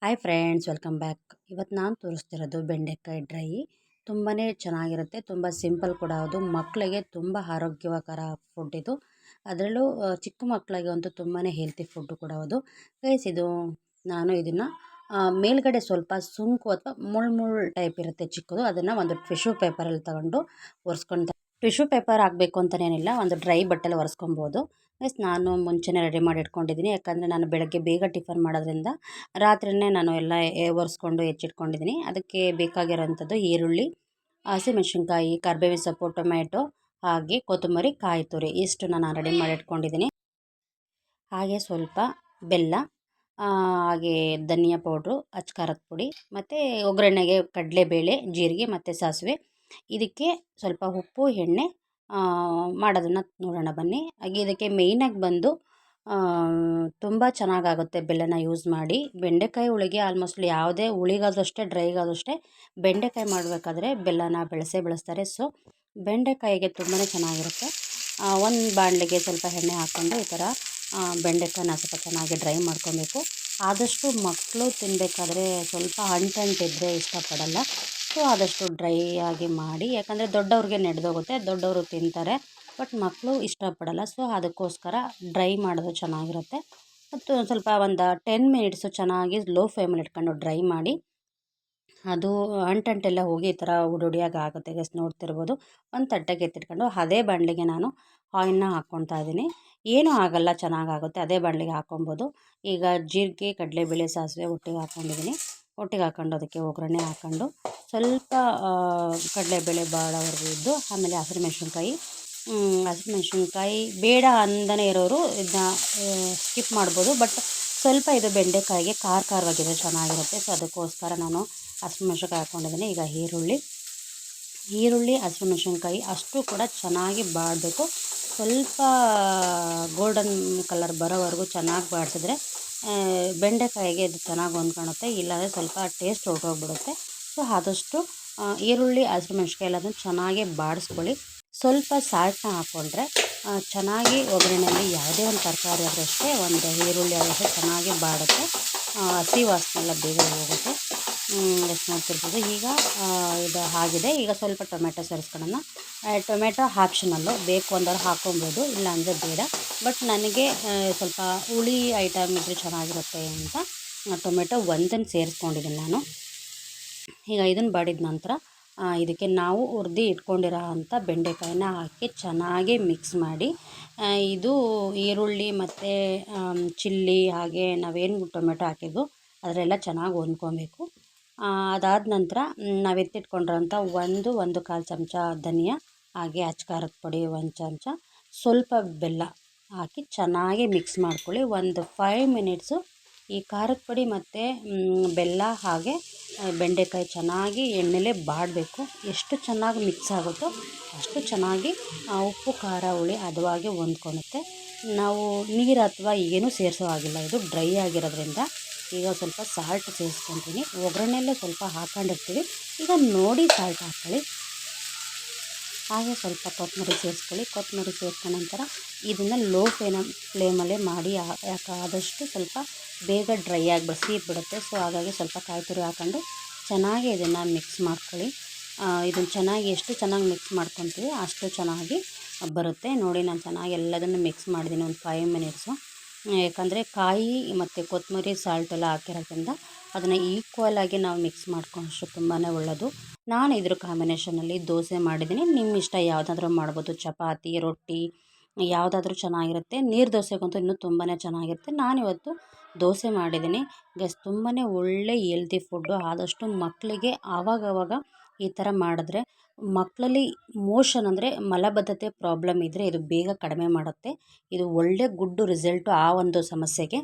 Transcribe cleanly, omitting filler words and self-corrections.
Hi friends, welcome back. ಇವತ್ತು ನಾನು ತೋರಿಸ್ತಿರೋದು ಬೆಂಡೆಕಾಯಿ ಡ್ರೈ. ತುಂಬಾ ಚೆನ್ನಾಗಿರುತ್ತೆ, ತುಂಬ ಸಿಂಪಲ್ ಕೂಡ. ಹೌದು, ಮಕ್ಕಳಿಗೆ ತುಂಬ ಆರೋಗ್ಯಕರ ಫುಡ್ ಇದು. ಅದರಲ್ಲೂ ಚಿಕ್ಕ ಮಕ್ಕಳಿಗೆ ಅಂತೂ ತುಂಬಾ ಹೆಲ್ತಿ ಫುಡ್ಡು ಕೂಡ. ಹೌದು ಗೈಸ್, ನಾನು ಇದನ್ನು ಮೇಲ್ಗಡೆ ಸ್ವಲ್ಪ ಸುಂಕು ಅಥವಾ ಮುಳ್ಳು ಟೈಪ್ ಇರುತ್ತೆ ಚಿಕ್ಕದು, ಅದನ್ನು ಒಂದು ಟಿಶ್ಯೂ ಪೇಪರಲ್ಲಿ ತಗೊಂಡು ಒರೆಸ್ಕೊಳ್ತಾ. ಟಿಶ್ಯೂ ಪೇಪರ್ ಹಾಕಬೇಕು ಅಂತನೇನಿಲ್ಲ, ಒಂದು ಡ್ರೈ ಬಟ್ಟೆಲಿ ಒರೆಸ್ಕೊಬೋದು. ಮೀನ್ಸ್ ನಾನು ಮುಂಚೆನೇ ರೆಡಿ ಮಾಡಿ ಇಟ್ಕೊಂಡಿದ್ದೀನಿ, ಯಾಕಂದರೆ ನಾನು ಬೆಳಗ್ಗೆ ಬೇಗ ಟಿಫನ್ ಮಾಡೋದ್ರಿಂದ ರಾತ್ರಿಯೇ ನಾನು ಎಲ್ಲ ಒರೆಸ್ಕೊಂಡು ಹೆಚ್ಚಿಟ್ಕೊಂಡಿದ್ದೀನಿ. ಅದಕ್ಕೆ ಬೇಕಾಗಿರೋಂಥದ್ದು ಈರುಳ್ಳಿ, ಹಸಿಮೆಣಸಿನ್ಕಾಯಿ, ಕರಿಬೇವಿನ ಸೊಪ್ಪು, ಟೊಮೆಟೊ, ಹಾಗೆ ಕೊತ್ತಂಬರಿ, ಕಾಯಿ ತುರಿ, ಇಷ್ಟು ನಾನು ರೆಡಿ ಮಾಡಿ ಇಟ್ಕೊಂಡಿದ್ದೀನಿ. ಹಾಗೆ ಸ್ವಲ್ಪ ಬೆಲ್ಲ, ಹಾಗೆ ಧನಿಯಾ ಪೌಡ್ರು, ಅಚ್ಕಾರದ ಪುಡಿ, ಮತ್ತು ಒಗ್ಗರಣೆಗೆ ಕಡಲೆಬೇಳೆ, ಜೀರಿಗೆ ಮತ್ತು ಸಾಸಿವೆ. ಇದಕ್ಕೆ ಸ್ವಲ್ಪ ಉಪ್ಪು, ಎಣ್ಣೆ ಮಾಡೋದನ್ನು ನೋಡೋಣ ಬನ್ನಿ. ಹಾಗೆ ಇದಕ್ಕೆ ಮೇಯ್ನಾಗಿ ಬಂದು ತುಂಬ ಚೆನ್ನಾಗಾಗುತ್ತೆ ಬೆಲ್ಲನ ಯೂಸ್ ಮಾಡಿ. ಬೆಂಡೆಕಾಯಿ ಹುಳಿಗೆ ಆಲ್ಮೋಸ್ಟ್ಲಿ ಯಾವುದೇ ಹುಳಿಗಾದ್ರೂ ಅಷ್ಟೇ, ಡ್ರೈಗಾದ್ರೂ ಅಷ್ಟೇ, ಬೆಂಡೆಕಾಯಿ ಮಾಡಬೇಕಾದ್ರೆ ಬೆಲ್ಲನ ಬಳಸ್ತಾರೆ. ಸೊ ಬೆಂಡೆಕಾಯಿಗೆ ತುಂಬಾ ಚೆನ್ನಾಗಿರುತ್ತೆ. ಒಂದು ಬಾಣಲೆಗೆ ಸ್ವಲ್ಪ ಎಣ್ಣೆ ಹಾಕ್ಕೊಂಡು ಈ ಥರ ಬೆಂಡೆಕಾಯಿನ ಸ್ವಲ್ಪ ಚೆನ್ನಾಗಿ ಡ್ರೈ ಮಾಡ್ಕೊಬೇಕು. ಆದಷ್ಟು ಮಕ್ಕಳು ತಿನ್ನಬೇಕಾದ್ರೆ ಸ್ವಲ್ಪ ಅಂಟಿದ್ರೆ ಇಷ್ಟಪಡಲ್ಲ. ಸೊ ಆದಷ್ಟು ಡ್ರೈ ಆಗಿ ಮಾಡಿ, ಯಾಕಂದರೆ ದೊಡ್ಡವ್ರಿಗೆ ನಡೆದೋಗುತ್ತೆ, ದೊಡ್ಡವರು ತಿಂತಾರೆ, ಬಟ್ ಮಕ್ಕಳು ಇಷ್ಟಪಡಲ್ಲ. ಸೊ ಅದಕ್ಕೋಸ್ಕರ ಡ್ರೈ ಮಾಡೋದು ಚೆನ್ನಾಗಿರುತ್ತೆ. ಮತ್ತು ಸ್ವಲ್ಪ ಒಂದು 10 ಮಿನಿಟ್ಸು ಚೆನ್ನಾಗಿ ಲೋ ಫ್ಲೇಮಲ್ಲಿ ಇಟ್ಕೊಂಡು ಡ್ರೈ ಮಾಡಿ. ಅದು ಅಂಟೆಲ್ಲ ಹೋಗಿ ಈ ಥರ ಉಡುಡಿಯಾಗಿ ಆಗುತ್ತೆ ಗೈಸ್, ನೋಡ್ತಿರ್ಬೋದು. ಒಂದು ತಟ್ಟೆಗೆ ಎತ್ತಿಟ್ಕೊಂಡು ಅದೇ ಬಾಣಲೆಗೆ ನಾನು ಆಯಿಲ್ನ ಹಾಕ್ಕೊತಾ ಇದ್ದೀನಿ. ಏನೂ ಆಗಲ್ಲ, ಚೆನ್ನಾಗಾಗುತ್ತೆ. ಅದೇ ಬಾಣಲೆಗೆ ಹಾಕ್ಕೊಬೋದು. ಈಗ ಜೀರಿಗೆ, ಕಡಲೆಬೇಳೆ, ಸಾಸಿವೆ ಒಟ್ಟಿಗೆ ಹಾಕ್ಕೊಂಡಿದ್ದೀನಿ. ಒಟ್ಟಿಗೆ ಹಾಕ್ಕೊಂಡು ಅದಕ್ಕೆ ಒಗ್ಗರಣೆ ಹಾಕ್ಕೊಂಡು ಸ್ವಲ್ಪ ಕಡಲೆಬೇಳೆ ಬಾಳೋವರೆಗೂ ಇದ್ದು, ಆಮೇಲೆ ಹಸಿಮೆಣ್ಸಿನ್ಕಾಯಿ ಬೇಡ ಅಂದನೇ ಇರೋರು ಇದನ್ನ ಸ್ಕಿಪ್ ಮಾಡ್ಬೋದು. ಬಟ್ ಸ್ವಲ್ಪ ಇದು ಬೆಂಡೆಕಾಯಿಗೆ ಖಾರವಾಗಿದೆ, ಚೆನ್ನಾಗಿರುತ್ತೆ. ಸೊ ಅದಕ್ಕೋಸ್ಕರ ನಾನು ಹಸಿಮೆಣ್ಸಿನ್ಕಾಯಿ ಹಾಕ್ಕೊಂಡಿದ್ದೀನಿ. ಈಗ ಈರುಳ್ಳಿ, ಹಸಿಮೆಣ್ಸಿನ್ಕಾಯಿ ಅಷ್ಟು ಕೂಡ ಚೆನ್ನಾಗಿ ಬಾಡಬೇಕು. ಸ್ವಲ್ಪ ಗೋಲ್ಡನ್ ಕಲರ್ ಬರೋವರೆಗೂ ಚೆನ್ನಾಗಿ ಬಾಡಿಸಿದ್ರೆ ಬೆಂಡೆಕಾಯಿಗೆ ಇದು ಚೆನ್ನಾಗಿ ಹೊಂದ್ಕೊಳುತ್ತೆ, ಇಲ್ಲಾಂದರೆ ಸ್ವಲ್ಪ ಟೇಸ್ಟ್ ಹೊರಟೋಗ್ಬಿಡುತ್ತೆ. ಸೊ ಆದಷ್ಟು ಈರುಳ್ಳಿ, ಹಸಿಮೆಣ್ಸಿನ್ಕಾಯಿ ಎಲ್ಲದನ್ನು ಚೆನ್ನಾಗಿ ಬಾಡಿಸ್ಕೊಳ್ಳಿ. ಸ್ವಲ್ಪ ಸಾಲ್ಟನ್ನ ಹಾಕ್ಕೊಂಡ್ರೆ ಚೆನ್ನಾಗಿ ಒಗ್ಗರಣೆಯಲ್ಲಿ ಯಾವುದೇ ಒಂದು ತರಕಾರಿ ಆದರೂ ಅಷ್ಟೇ, ಒಂದು ಈರುಳ್ಳಿ ಆದರೂ ಚೆನ್ನಾಗಿ ಬಾಡುತ್ತೆ, ಹಸಿ ವಾಸನೆ ಎಲ್ಲ ಬೇಗ ಹೋಗುತ್ತೆ. ಎಷ್ಟು ನೋಡ್ತಿರ್ಬೋದು. ಈಗ ಇದು ಆಗಿದೆ. ಈಗ ಸ್ವಲ್ಪ ಟೊಮೆಟೊ ಸೇರಿಸ್ಕೊಳ್ಳೋಣ. ಟೊಮೆಟೊ ಆಪ್ಷನಲ್ಲು, ಬೇಕು ಅಂದವ್ರು ಹಾಕ್ಕೊಬೋದು, ಇಲ್ಲಾಂದರೆ ಬೇಡ. ಬಟ್ ನನಗೆ ಸ್ವಲ್ಪ ಹುಳಿ ಐಟಮ್ ಇದ್ದರೆ ಚೆನ್ನಾಗಿರುತ್ತೆ ಅಂತ ಟೊಮೆಟೊ ಒಂದನ್ನು ಸೇರಿಸ್ಕೊಂಡಿದ್ದೀನಿ ನಾನು. ಈಗ ಇದನ್ನು ಬಾಡಿದ ನಂತರ ಇದಕ್ಕೆ ನಾವು ಹುರಿದು ಇಟ್ಕೊಂಡಿರೋ ಅಂಥ ಬೆಂಡೆಕಾಯಿನ ಹಾಕಿ ಚೆನ್ನಾಗಿ ಮಿಕ್ಸ್ ಮಾಡಿ, ಇದು ಈರುಳ್ಳಿ ಮತ್ತು ಚಿಲ್ಲಿ ಹಾಗೆ ನಾವೇನು ಟೊಮೆಟೊ ಹಾಕಿದ್ವು ಅದರೆಲ್ಲ ಚೆನ್ನಾಗಿ ಹೊಂದ್ಕೊಬೇಕು. ಅದಾದ ನಂತರ ನಾವು ಎತ್ತಿಟ್ಕೊಂಡಿರೋಂಥ 1-1.25 ಚಮಚ ಧನಿಯಾ, ಹಾಗೆ ಅಚ್ಕಾರದ ಪುಡಿ 1 ಚಮಚ, ಸ್ವಲ್ಪ ಬೆಲ್ಲ ಹಾಕಿ ಚೆನ್ನಾಗಿ ಮಿಕ್ಸ್ ಮಾಡ್ಕೊಳ್ಳಿ. ಒಂದು 5 ಮಿನಿಟ್ಸು ಈ ಖಾರದ ಪುಡಿ ಮತ್ತು ಬೆಲ್ಲ ಹಾಗೆ ಬೆಂಡೆಕಾಯಿ ಚೆನ್ನಾಗಿ ಎಣ್ಣೆಲೇ ಬಾಡಬೇಕು. ಎಷ್ಟು ಚೆನ್ನಾಗಿ ಮಿಕ್ಸ್ ಆಗುತ್ತೋ ಅಷ್ಟು ಚೆನ್ನಾಗಿ ಉಪ್ಪು, ಖಾರ, ಹುಳಿ ಹದವಾಗಿ ಹೊಂದ್ಕೊಳುತ್ತೆ. ನಾವು ನೀರು ಅಥವಾ ಏನೂ ಸೇರಿಸೋ ಹಾಗಿಲ್ಲ, ಇದು ಡ್ರೈ ಆಗಿರೋದ್ರಿಂದ. ಈಗ ಸ್ವಲ್ಪ ಸಾಲ್ಟ್ ಸೇರಿಸ್ಕೊತೀನಿ. ಒಗ್ಗರಣೆಯಲ್ಲೇ ಸ್ವಲ್ಪ ಹಾಕ್ಕೊಂಡಿರ್ತೀವಿ, ಈಗ ನೋಡಿ ಸಾಲ್ಟ್ ಹಾಕ್ಕೊಳ್ಳಿ. ಹಾಗೆ ಸ್ವಲ್ಪ ಕೊತ್ತಂಬರಿ ಸೇರಿಸ್ಕೊಳ್ಳಿ. ಕೊತ್ತಂಬರಿ ಸೇರಿಸ್ಕೊಂಡ ನಂತರ ಇದನ್ನು ಲೋ ಫ್ಲೇಮಲ್ಲೇ ಮಾಡಿ, ಯಾಕೆ ಆದಷ್ಟು ಸ್ವಲ್ಪ ಬೇಗ ಡ್ರೈ ಆಗಿ ಸೀದ್ಬಿಡುತ್ತೆ. ಸೊ ಹಾಗಾಗಿ ಸ್ವಲ್ಪ ಕಾಯಿ ತುರಿ ಹಾಕ್ಕೊಂಡು ಚೆನ್ನಾಗಿ ಇದನ್ನು ಮಿಕ್ಸ್ ಮಾಡ್ಕೊಳ್ಳಿ. ಇದನ್ನು ಚೆನ್ನಾಗಿ ಎಷ್ಟು ಚೆನ್ನಾಗಿ ಮಿಕ್ಸ್ ಮಾಡ್ಕೊತೀವಿ ಅಷ್ಟು ಚೆನ್ನಾಗಿ ಬರುತ್ತೆ. ನೋಡಿ, ನಾನು ಚೆನ್ನಾಗಿ ಎಲ್ಲದನ್ನು ಮಿಕ್ಸ್ ಮಾಡಿದ್ದೀನಿ ಒಂದು 5 ಮಿನಿಟ್ಸು. ಯಾಕಂದರೆ ಕಾಯಿ ಮತ್ತು ಕೊತ್ತಂಬರಿ ಸಾಲ್ಟ್ ಎಲ್ಲ ಹಾಕಿರೋದ್ರಿಂದ ಅದನ್ನು ಈಕ್ವಲಾಗಿ ನಾವು ಮಿಕ್ಸ್ ಮಾಡ್ಕೊಂಡಷ್ಟು ತುಂಬಾ ಒಳ್ಳೆಯದು. ನಾನು ಇದ್ರ ಕಾಂಬಿನೇಷನಲ್ಲಿ ದೋಸೆ ಮಾಡಿದ್ದೀನಿ. ನಿಮ್ಮ ಇಷ್ಟ ಯಾವುದಾದ್ರೂ ಮಾಡ್ಬೋದು, ಚಪಾತಿ, ರೊಟ್ಟಿ ಯಾವುದಾದ್ರೂ ಚೆನ್ನಾಗಿರುತ್ತೆ. ನೀರು ದೋಸೆಗಂತೂ ಇನ್ನೂ ತುಂಬಾ ಚೆನ್ನಾಗಿರುತ್ತೆ. ನಾನಿವತ್ತು ದೋಸೆ ಮಾಡಿದ್ದೀನಿ ಗೈಸ್. ತುಂಬಾ ಒಳ್ಳೆ ಹೆಲ್ತಿ ಫುಡ್ಡು. ಆದಷ್ಟು ಮಕ್ಕಳಿಗೆ ಆವಾಗವಾಗ ಈ ಥರ ಮಾಡಿದ್ರೆ, ಮಕ್ಕಳಲ್ಲಿ ಮೋಷನ್ ಅಂದರೆ ಮಲಬದ್ಧತೆ ಪ್ರಾಬ್ಲಮ್ ಇದ್ದರೆ ಇದು ಬೇಗ ಕಡಿಮೆ ಮಾಡುತ್ತೆ. ಇದು ಒಳ್ಳೆ ಗುಡ್ ರಿಸಲ್ಟು ಆ ಒಂದು ಸಮಸ್ಯೆಗೆ.